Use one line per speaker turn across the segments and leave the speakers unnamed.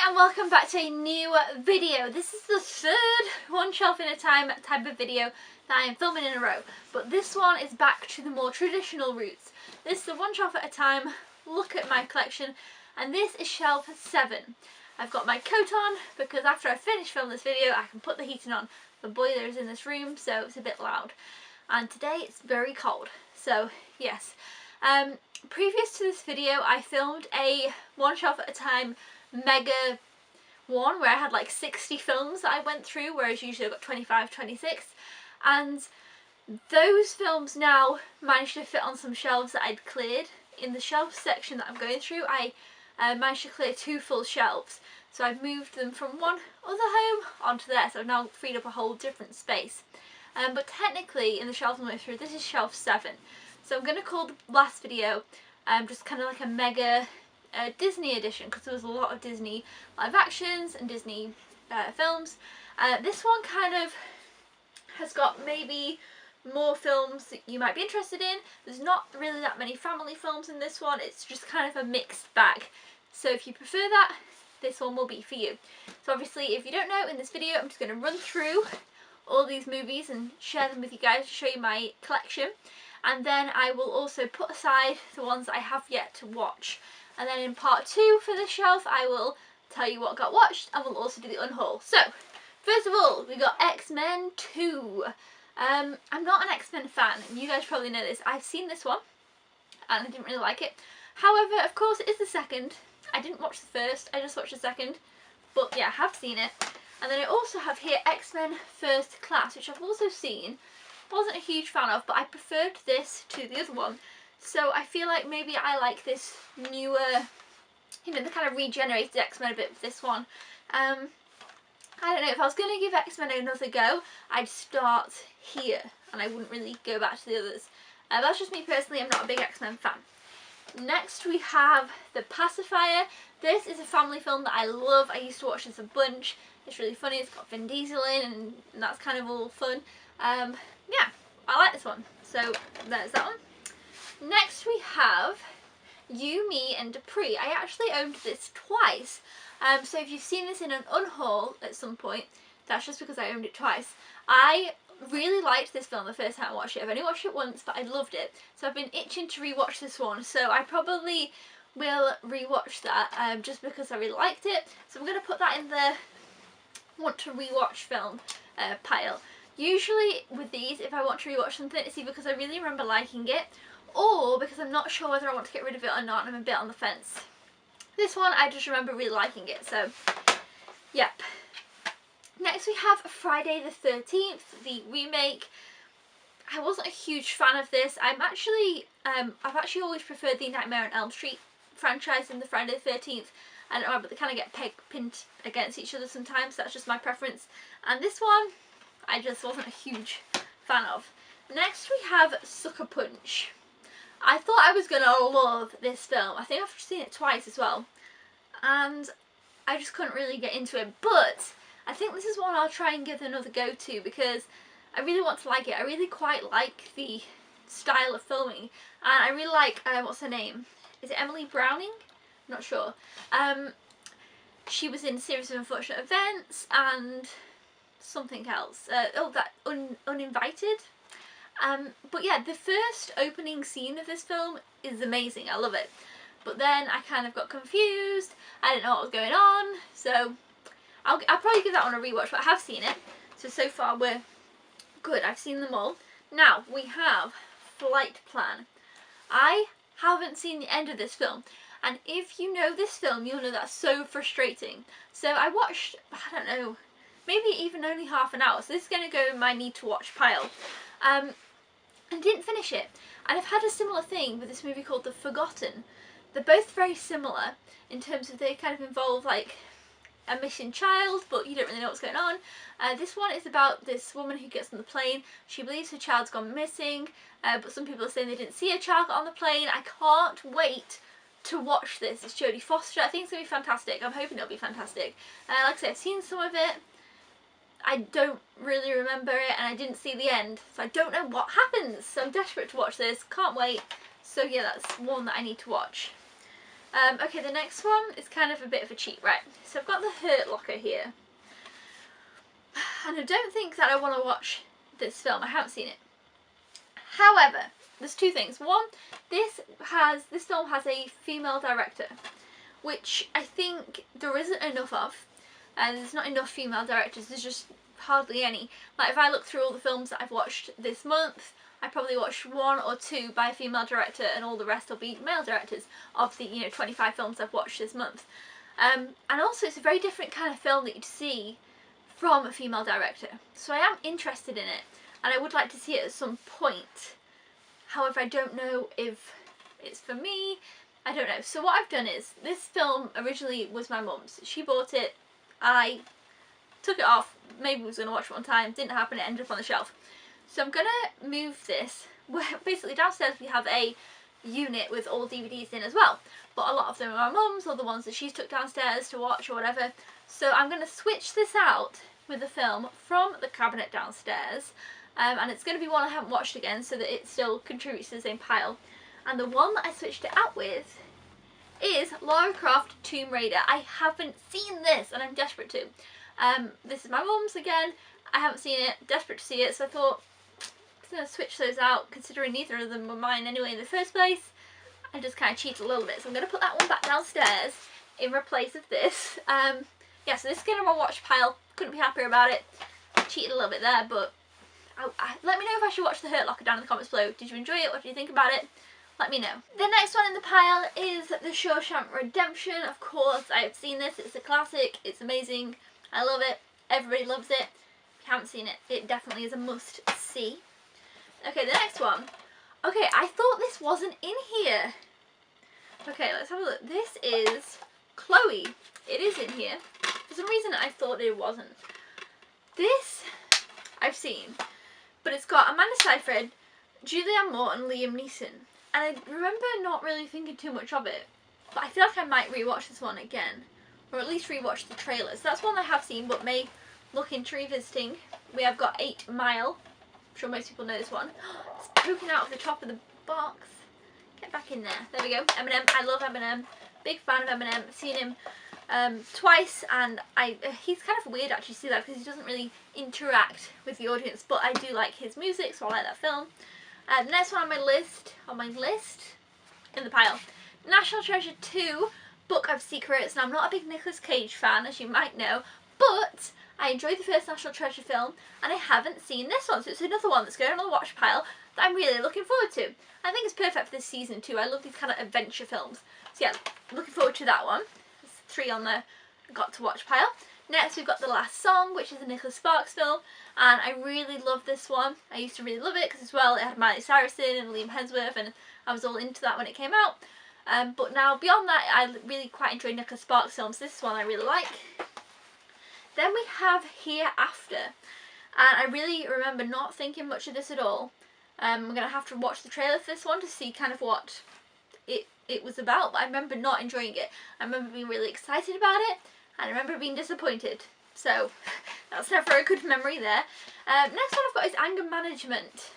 and welcome back to a new video. This is the third one shelf in a time type of video that I am filming in a row, but this one is back to the more traditional roots. This is the one shelf at a time look at my collection, and this is shelf 7. I've got my coat on because after I finish filming this video I can put the heating on. The boiler is in this room, so it's a bit loud, and today it's very cold, so yes. Previous to this video I filmed a one shelf at a time mega one where I had like 60 films that I went through, whereas usually I've got 25, 26, and those films now managed to fit on some shelves that I'd cleared. In the shelf section that I'm going through, I managed to clear 2 full shelves, so I've moved them from one other home onto there, so I've now freed up a whole different space. But technically in the shelves I'm going through, this is shelf 7, so I'm going to call the last video just kind of like a mega Disney edition, because there was a lot of Disney live actions and Disney films. This one kind of has got maybe more films that you might be interested in. There's not really that many family films in this one, it's just kind of a mixed bag. So if you prefer that, this one will be for you. So obviously if you don't know, in this video I'm just going to run through all these movies and share them with you guys to show you my collection, and then I will also put aside the ones that I have yet to watch. And then in part 2 for this shelf I will tell you what got watched, and we'll also do the unhaul. So first of all, we got X-Men 2. I'm not an X-Men fan, and you guys probably know this. I've seen this one and I didn't really like it. However, of course it is the second. I didn't watch the first, I just watched the second. But yeah, I have seen it. And then I also have here X-Men First Class, which I've also seen. Wasn't a huge fan of, but I preferred this to the other one. So I feel like maybe I like this newer, you know, the kind of regenerated X-Men a bit with this one. I don't know, if I was going to give X-Men another go, I'd start here and I wouldn't really go back to the others. That's just me personally, I'm not a big X-Men fan. Next we have The Pacifier. This is a family film that I love. I used to watch this a bunch. It's really funny, it's got Vin Diesel in and that's kind of all fun. Yeah, I like this one. So there's that one. Next we have You, Me and Dupree. I actually owned this twice, so if you've seen this in an unhaul at some point, that's just because I owned it twice. I really liked this film the first time I watched it. I've only watched it once, but I loved it, so I've been itching to rewatch this one, so I probably will rewatch that just because I really liked it. So I'm going to put that in the want to rewatch film pile. Usually with these, if I want to rewatch something, it's either because I really remember liking it, or because I'm not sure whether I want to get rid of it or not and I'm a bit on the fence. This one I just remember really liking it, so yep. Next we have Friday the 13th, the remake. I wasn't a huge fan of this. I've actually always preferred the Nightmare on Elm Street franchise in the Friday the 13th. I don't know, but they kind of get pinned against each other sometimes, that's just my preference. And this one I just wasn't a huge fan of. Next we have Sucker Punch. I thought I was going to love this film. I think I've seen it twice as well, and I just couldn't really get into it, but I think this is one I'll try and give another go to because I really want to like it. I really quite like the style of filming, and I really like, what's her name? Is it Emily Browning? I'm not sure. She was in a Series of Unfortunate Events and something else. Uninvited. But yeah, the first opening scene of this film is amazing, I love it. But then I kind of got confused, I didn't know what was going on, so I'll probably give that one a rewatch, but I have seen it. So far we're good, I've seen them all. Now we have Flight Plan. I haven't seen the end of this film, and if you know this film, you'll know that's so frustrating. So I watched, I don't know, maybe even only half an hour, so this is going to go in my need to watch pile. And didn't finish it. And I've had a similar thing with this movie called The Forgotten. They're both very similar in terms of they kind of involve like a missing child, but you don't really know what's going on. This one is about this woman who gets on the plane. She believes her child's gone missing, but some people are saying they didn't see her child on the plane. I can't wait to watch this. It's Jodie Foster. I think it's going to be fantastic. I'm hoping it'll be fantastic. Like I said, I've seen some of it. I don't really remember it, and I didn't see the end, so I don't know what happens. So I'm desperate to watch this, can't wait. So yeah, that's one that I need to watch. Okay, the next one is kind of a bit of a cheat, right? So I've got the Hurt Locker here. And I don't think that I want to watch this film. I haven't seen it. However, there's two things. One, this film has a female director, which I think there isn't enough of. There's not enough female directors. There's just hardly any. Like, if I look through all the films that I've watched this month, I probably watched 1 or 2 by a female director, and all the rest will be male directors of the 25 films I've watched this month. And also, it's a very different kind of film that you'd see from a female director. So I am interested in it, and I would like to see it at some point. However, I don't know if it's for me. I don't know. So what I've done is, this film originally was my mum's. She bought it. I took it off. Maybe I was going to watch it one time. Didn't happen. It ended up on the shelf. So I'm going to move this. Basically, downstairs we have a unit with all DVDs in as well. But a lot of them are my mum's, or the ones that she's took downstairs to watch or whatever. So I'm going to switch this out with the film from the cabinet downstairs. And it's going to be one I haven't watched again, so that it still contributes to the same pile. And the one that I switched it out with is Lara Croft Tomb Raider. I haven't seen this, and I'm desperate to. This is my mum's again. I haven't seen it, desperate to see it, so I thought I'm going to switch those out, considering neither of them were mine anyway in the first place. I just kind of cheat a little bit, so I'm going to put that one back downstairs in replace of this. Yeah, so this is going to my watch pile. Couldn't be happier about it. Cheated a little bit there, but let me know if I should watch The Hurt Locker down in the comments below. Did you enjoy it? What do you think about it? Let me know. The next one in the pile is The Shawshank Redemption. Of course, I have seen this. It's a classic. It's amazing. I love it. Everybody loves it. If you haven't seen it, it definitely is a must-see. Okay, the next one. Okay, I thought this wasn't in here. Okay, let's have a look. This is Chloe. It is in here. For some reason, I thought it wasn't. This I've seen, but it's got Amanda Seyfried, Julianne Moore, and Liam Neeson. And I remember not really thinking too much of it, but I feel like I might rewatch this one again, or at least rewatch the trailers. That's one I have seen, but may look into revisiting. We have got 8 Mile. I'm sure most people know this one. It's poking out of the top of the box. Get back in there. There we go. Eminem. I love Eminem. Big fan of Eminem. I've seen him twice, and he's kind of weird actually to see that, because he doesn't really interact with the audience, but I do like his music, so I like that film. The next one on my list, in the pile, National Treasure 2, Book of Secrets. Now, I'm not a big Nicolas Cage fan, as you might know, but I enjoyed the first National Treasure film, and I haven't seen this one, so it's another one that's going on the watch pile that I'm really looking forward to. I think it's perfect for this season too. I love these kind of adventure films. So yeah, looking forward to that one. There's 3 on the got to watch pile. Next we've got The Last Song, which is a Nicholas Sparks film, and I really love this one. I used to really love it because as well it had Miley Cyrus in and Liam Hemsworth, and I was all into that when it came out. But now beyond that, I really quite enjoy Nicholas Sparks films. This one I really like. Then we have Hereafter, and I really remember not thinking much of this at all. I'm going to have to watch the trailer for this one to see kind of what it was about, but I remember not enjoying it. I remember being really excited about it, and I remember being disappointed. So that's never a good memory there. Next one I've got is Anger Management.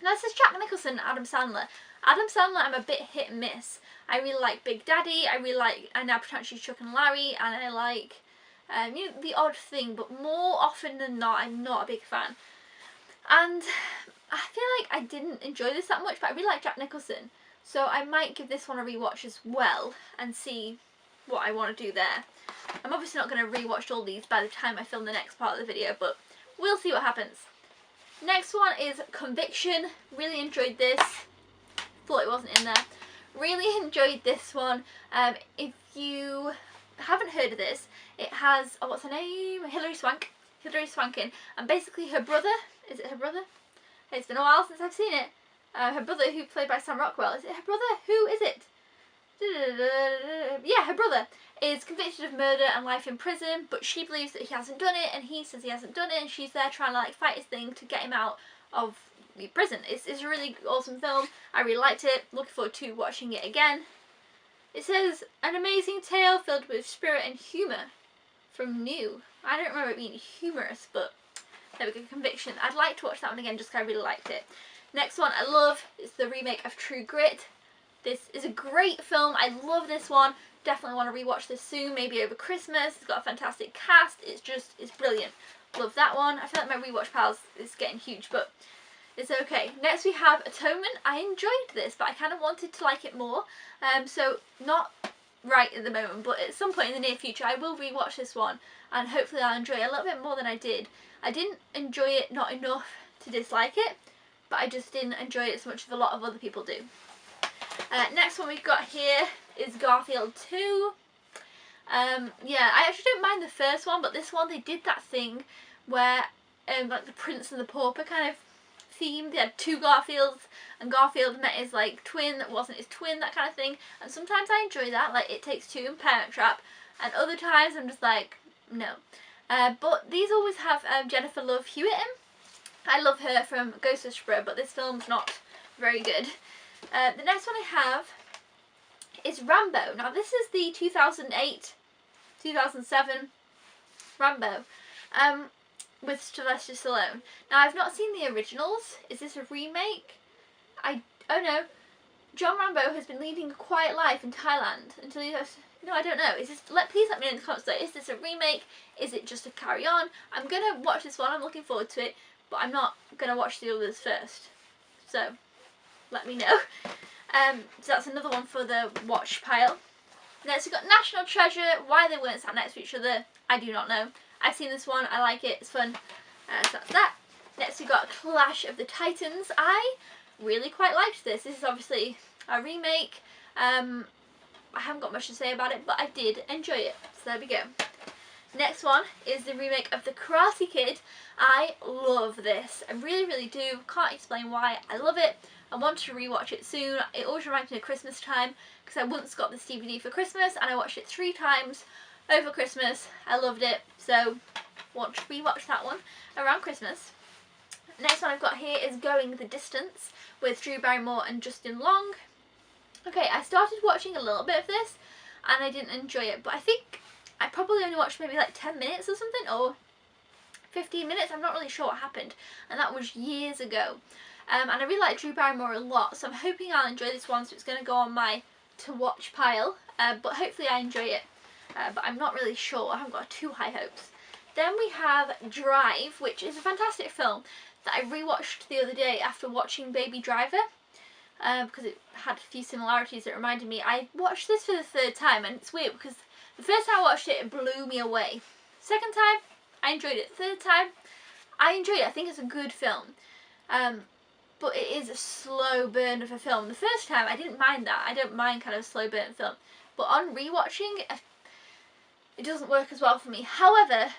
Now this is Jack Nicholson and Adam Sandler. Adam Sandler I'm a bit hit and miss. I really like Big Daddy, I now pretend she's Chuck and Larry, and I like The Odd Thing, but more often than not I'm not a big fan. And I feel like I didn't enjoy this that much, but I really like Jack Nicholson, so I might give this one a rewatch as well and see what I want to do there. I'm obviously not going to rewatch all these by the time I film the next part of the video, but we'll see what happens. Next one is Conviction. Really enjoyed this. Thought it wasn't in there. Really enjoyed this one. If you haven't heard of this, it has, oh, what's her name? Hilary Swank, and basically her brother, is it her brother? It's been a while since I've seen it. Her brother, who played by Sam Rockwell, is it her brother? Who is it? Yeah, her brother is convicted of murder and life in prison, but she believes that he hasn't done it, and he says he hasn't done it, and she's there trying to like fight his thing to get him out of the prison. It's a really awesome film. I really liked it. Looking forward to watching it again. It says, an amazing tale filled with spirit and humour from New. I don't remember it being humorous, but there we go, Conviction. I'd like to watch that one again just because I really liked it. Next one I love is the remake of True Grit. This is a great film. I love this one. Definitely want to rewatch this soon, maybe over Christmas. It's got a fantastic cast. It's brilliant. Love that one. I feel like my rewatch piles is getting huge, but it's okay. Next we have Atonement. I enjoyed this, but I kind of wanted to like it more. So not right at the moment, but at some point in the near future I will rewatch this one, and hopefully I'll enjoy it a little bit more than I did. I didn't enjoy it not enough to dislike it, but I just didn't enjoy it as much as a lot of other people do. Next one we've got here is Garfield 2. Yeah, I actually don't mind the first one, but this one they did that thing where like the Prince and the Pauper kind of theme. They had two Garfields, and Garfield met his like twin that wasn't his twin, that kind of thing. And sometimes I enjoy that, like It Takes Two and Parent Trap, and other times I'm just like, no. But these always have Jennifer Love Hewitt in. I love her from Ghost Whisperer, but this film's not very good. The next one I have is Rambo. Now this is the 2008-2007 Rambo with Sylvester Stallone. Now I've not seen the originals. Is this a remake? Oh no. John Rambo has been leading a quiet life in Thailand until he has... No, I don't know. Is this? Please let me know in the comments though. Is this a remake? Is it just a carry on? I'm gonna watch this one. I'm looking forward to it, but I'm not gonna watch the others first. So let me know. So that's another one for the watch pile. Next we've got National Treasure. Why they weren't sat next to each other, I do not know. I've seen this one. I like it. It's fun. So that's that. Next we've got Clash of the Titans. I really quite liked this. This is obviously a remake. I haven't got much to say about it, but I did enjoy it. So there we go. Next one is the remake of The Karate Kid. I love this. I really, really do. Can't explain why. I love it. I want to rewatch it soon. It always reminds me of Christmas time because I once got this DVD for Christmas and I watched it 3 times over Christmas. I loved it. So want to rewatch that one around Christmas. Next one I've got here is Going the Distance with Drew Barrymore and Justin Long. Okay, I started watching a little bit of this and I didn't enjoy it, but I think I probably only watched maybe like 10 minutes or something, or 15 minutes, I'm not really sure what happened, and that was years ago. And I really like Drew Barrymore a lot, so I'm hoping I'll enjoy this one, so it's going to go on my to watch pile, but hopefully I enjoy it, but I'm not really sure. I haven't got too high hopes. Then we have Drive, which is a fantastic film that I rewatched the other day after watching Baby Driver. Because it had a few similarities that reminded me. I watched this for the 3rd time, and it's weird because the first time I watched it, it blew me away. Second time, I enjoyed it. Third time, I enjoyed it. I think it's a good film. But it is a slow burn of a film. The first time, I didn't mind that. I don't mind kind of a slow burn film. But on rewatching, it doesn't work as well for me. However,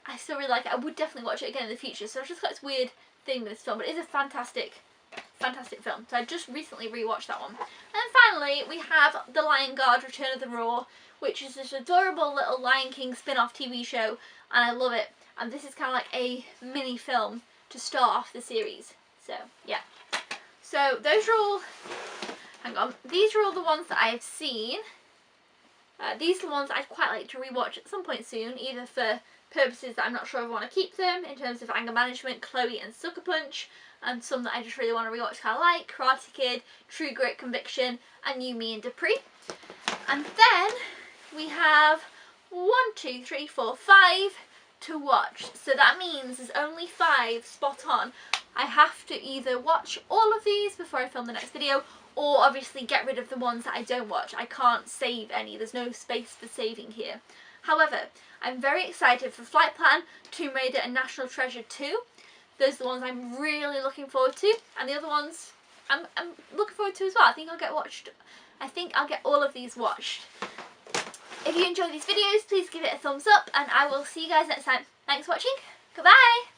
I still really like it. I would definitely watch it again in the future. So I've just got this weird thing with this film. But it is a fantastic film. So I just recently rewatched that one. And finally we have The Lion Guard Return of the Roar, which is this adorable little Lion King spin-off TV show, and I love it. And this is kind of like a mini film to start off the series. So yeah. So those are all, hang on, these are all the ones that I have seen. These are the ones I'd quite like to rewatch at some point soon, either for purposes that I'm not sure if I want to keep them, in terms of Anger Management, Chloe and Sucker Punch, and some that I just really want to rewatch kind of like Karate Kid, True Grit, Conviction, and You, Me and Dupree. And then we have 1, 2, 3, 4, 5 to watch. So that means there's only 5 spot on. I have to either watch all of these before I film the next video, or obviously get rid of the ones that I don't watch. I can't save any. There's no space for saving here. However, I'm very excited for Flight Plan, Tomb Raider and National Treasure 2. Those are the ones I'm really looking forward to, and the other ones I'm looking forward to as well. I think I'll get all of these watched. If you enjoy these videos, please give it a thumbs up, and I will see you guys next time. Thanks for watching. Goodbye!